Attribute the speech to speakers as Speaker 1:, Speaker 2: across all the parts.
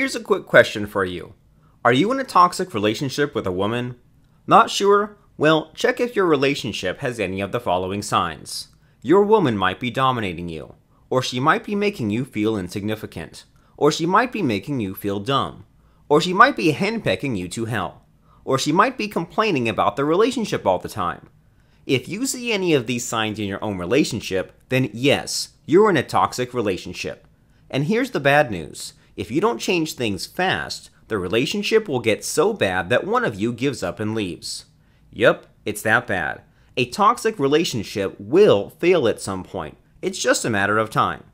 Speaker 1: Here's a quick question for you. Are you in a toxic relationship with a woman? Not sure? Well, check if your relationship has any of the following signs. Your woman might be dominating you, or she might be making you feel insignificant, or she might be making you feel dumb, or she might be henpecking you to hell, or she might be complaining about the relationship all the time. If you see any of these signs in your own relationship, then yes, you're in a toxic relationship. And here's the bad news. If you don't change things fast, the relationship will get so bad that one of you gives up and leaves. Yup, it's that bad. A toxic relationship will fail at some point. It's just a matter of time.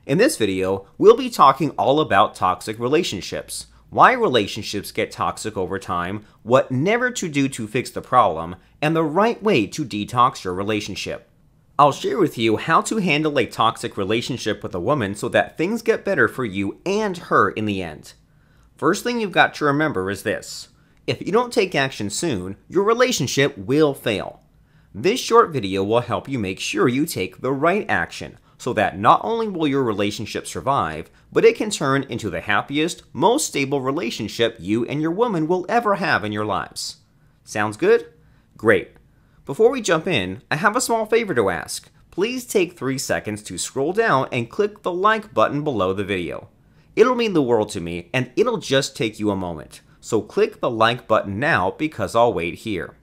Speaker 1: In this video, we'll be talking all about toxic relationships, why relationships get toxic over time, what never to do to fix the problem, and the right way to detox your relationship. I'll share with you how to handle a toxic relationship with a woman so that things get better for you and her in the end. First thing you've got to remember is this. If you don't take action soon, your relationship will fail. This short video will help you make sure you take the right action so that not only will your relationship survive, but it can turn into the happiest, most stable relationship you and your woman will ever have in your lives. Sounds good? Great. Before we jump in, I have a small favor to ask. Please take 3 seconds to scroll down and click the like button below the video. It'll mean the world to me, and it'll just take you a moment. So click the like button now because I'll wait here.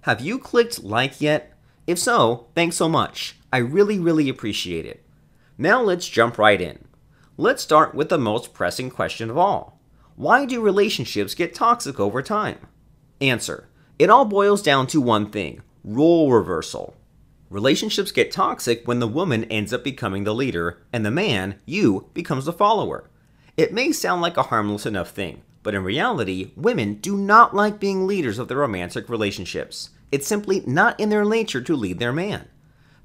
Speaker 1: Have you clicked like yet? If so, thanks so much. I really appreciate it. Now let's jump right in. Let's start with the most pressing question of all. Why do relationships get toxic over time? Answer. It all boils down to one thing, role reversal. Relationships get toxic when the woman ends up becoming the leader and the man, you, becomes the follower. It may sound like a harmless enough thing, but in reality, women do not like being leaders of their romantic relationships. It's simply not in their nature to lead their man.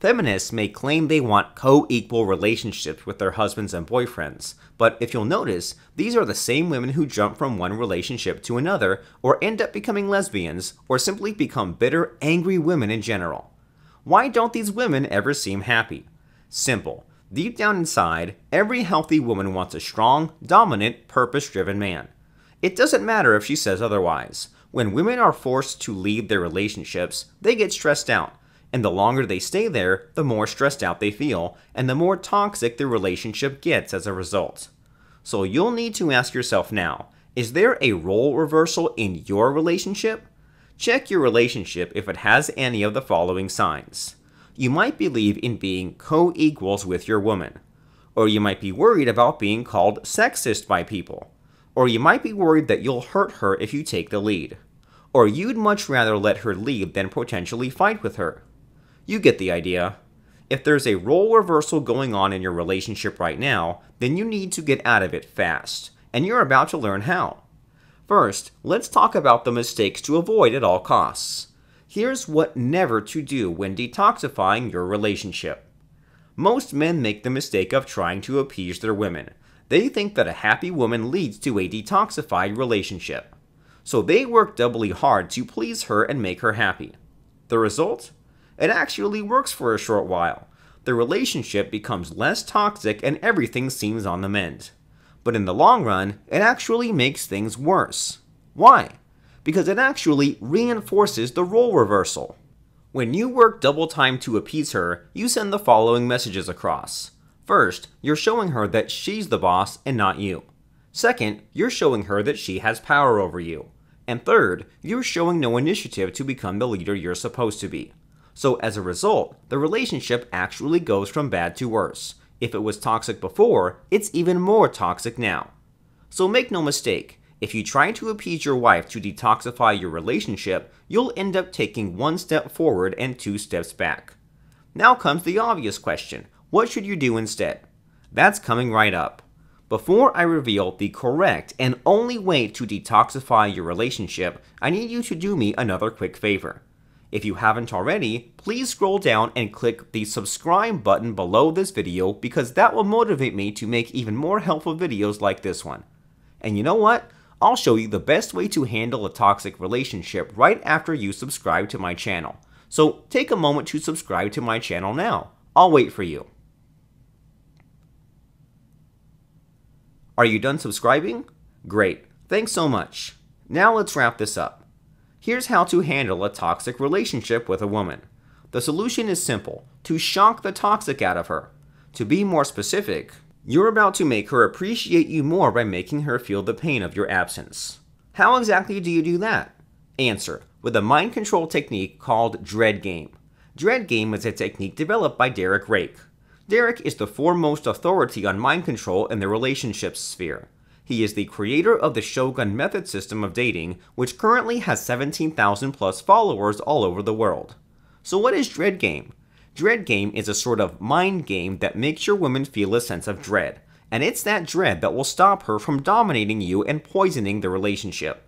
Speaker 1: Feminists may claim they want co-equal relationships with their husbands and boyfriends, but if you'll notice, these are the same women who jump from one relationship to another, or end up becoming lesbians, or simply become bitter, angry women in general. Why don't these women ever seem happy? Simple. Deep down inside, every healthy woman wants a strong, dominant, purpose-driven man. It doesn't matter if she says otherwise. When women are forced to leave their relationships, they get stressed out. And the longer they stay there, the more stressed out they feel, and the more toxic the relationship gets as a result. So you'll need to ask yourself now, is there a role reversal in your relationship? Check your relationship if it has any of the following signs. You might believe in being co-equals with your woman. Or you might be worried about being called sexist by people. Or you might be worried that you'll hurt her if you take the lead. Or you'd much rather let her lead than potentially fight with her. You get the idea. If there's a role reversal going on in your relationship right now, then you need to get out of it fast, and you're about to learn how. First, let's talk about the mistakes to avoid at all costs. Here's what never to do when detoxifying your relationship. Most men make the mistake of trying to appease their women. They think that a happy woman leads to a detoxified relationship. So they work doubly hard to please her and make her happy. The result? It actually works for a short while. The relationship becomes less toxic and everything seems on the mend. But in the long run, it actually makes things worse. Why? Because it actually reinforces the role reversal. When you work double time to appease her, you send the following messages across. First, you're showing her that she's the boss and not you. Second, you're showing her that she has power over you. And third, you're showing no initiative to become the leader you're supposed to be. So as a result, the relationship actually goes from bad to worse. If it was toxic before, it's even more toxic now. So make no mistake, if you try to appease your wife to detoxify your relationship, you'll end up taking 1 step forward and 2 steps back. Now comes the obvious question, what should you do instead? That's coming right up. Before I reveal the correct and only way to detoxify your relationship, I need you to do me another quick favor. If you haven't already, please scroll down and click the subscribe button below this video because that will motivate me to make even more helpful videos like this one. And you know what? I'll show you the best way to handle a toxic relationship right after you subscribe to my channel. So take a moment to subscribe to my channel now. I'll wait for you. Are you done subscribing? Great, thanks so much. Now let's wrap this up. Here's how to handle a toxic relationship with a woman. The solution is simple: to shock the toxic out of her. To be more specific, you're about to make her appreciate you more by making her feel the pain of your absence. How exactly do you do that? Answer: with a mind control technique called Dread Game. Dread Game is a technique developed by Derek Rake. Derek is the foremost authority on mind control in the relationships sphere. He is the creator of the Shogun Method system of dating, which currently has 17,000 plus followers all over the world. So what is Dread Game? Dread Game is a sort of mind game that makes your woman feel a sense of dread, and it's that dread that will stop her from dominating you and poisoning the relationship.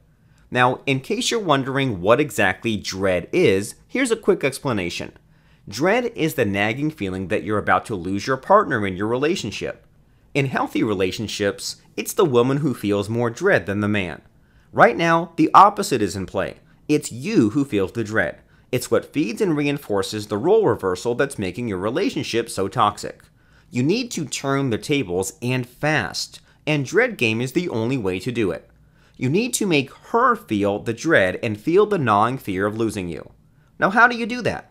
Speaker 1: Now, in case you're wondering what exactly dread is, here's a quick explanation. Dread is the nagging feeling that you're about to lose your partner in your relationship. In healthy relationships, it's the woman who feels more dread than the man. Right now, the opposite is in play. It's you who feels the dread. It's what feeds and reinforces the role reversal that's making your relationship so toxic. You need to turn the tables and fast, and Dread Game is the only way to do it. You need to make her feel the dread and feel the gnawing fear of losing you. Now, how do you do that?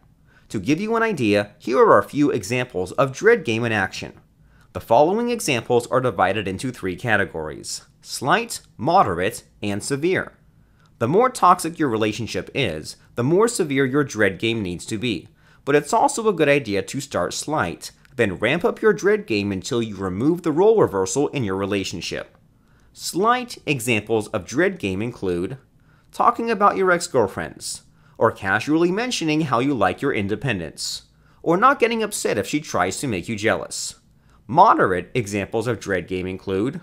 Speaker 1: To give you an idea, here are a few examples of Dread Game in action. The following examples are divided into 3 categories: slight, moderate, and severe. The more toxic your relationship is, the more severe your Dread Game needs to be. But it's also a good idea to start slight, then ramp up your Dread Game until you remove the role reversal in your relationship. Slight examples of Dread Game include talking about your ex-girlfriends, or casually mentioning how you like your independence, or not getting upset if she tries to make you jealous. Moderate examples of Dread Game include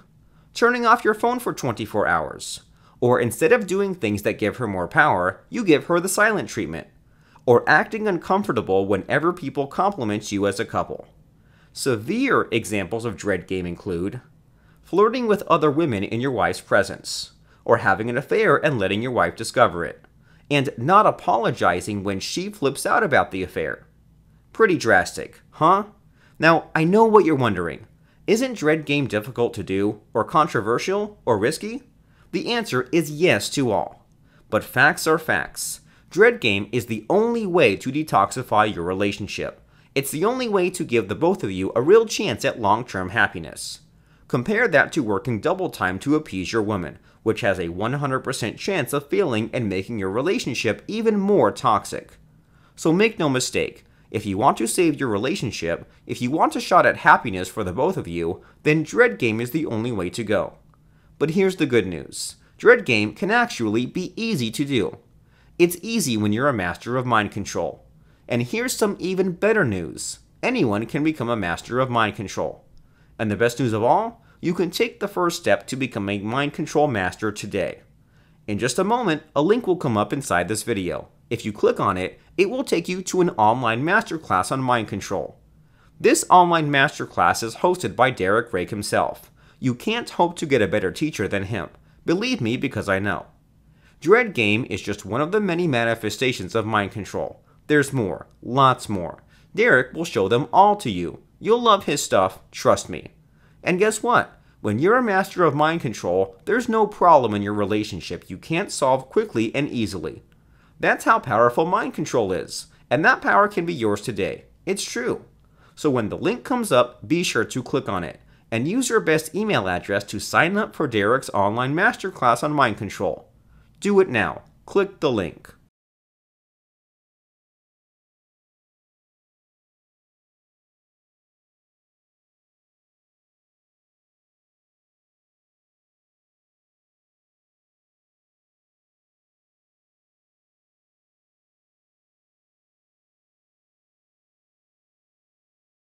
Speaker 1: turning off your phone for 24 hours, or instead of doing things that give her more power, you give her the silent treatment, or acting uncomfortable whenever people compliment you as a couple. Severe examples of Dread Game include flirting with other women in your wife's presence, or having an affair and letting your wife discover it, and not apologizing when she flips out about the affair. Pretty drastic, huh? Now, I know what you're wondering. Isn't Dread Game difficult to do, or controversial, or risky? The answer is yes to all. But facts are facts. Dread Game is the only way to detoxify your relationship. It's the only way to give the both of you a real chance at long-term happiness. Compare that to working double time to appease your woman, which has a 100% chance of failing and making your relationship even more toxic. So make no mistake, if you want to save your relationship, if you want a shot at happiness for the both of you, then Dread Game is the only way to go. But here's the good news. Dread Game can actually be easy to do. It's easy when you're a master of mind control. And here's some even better news. Anyone can become a master of mind control. And the best news of all, you can take the first step to become a mind control master today. In just a moment, a link will come up inside this video. If you click on it, it will take you to an online masterclass on mind control. This online masterclass is hosted by Derek Rake himself. You can't hope to get a better teacher than him. Believe me, because I know. Dread Game is just one of the many manifestations of mind control. There's more, lots more. Derek will show them all to you. You'll love his stuff, trust me. And guess what? When you're a master of mind control, there's no problem in your relationship you can't solve quickly and easily. That's how powerful mind control is, and that power can be yours today. It's true. So when the link comes up, be sure to click on it, and use your best email address to sign up for Derek's online masterclass on mind control. Do it now. Click the link.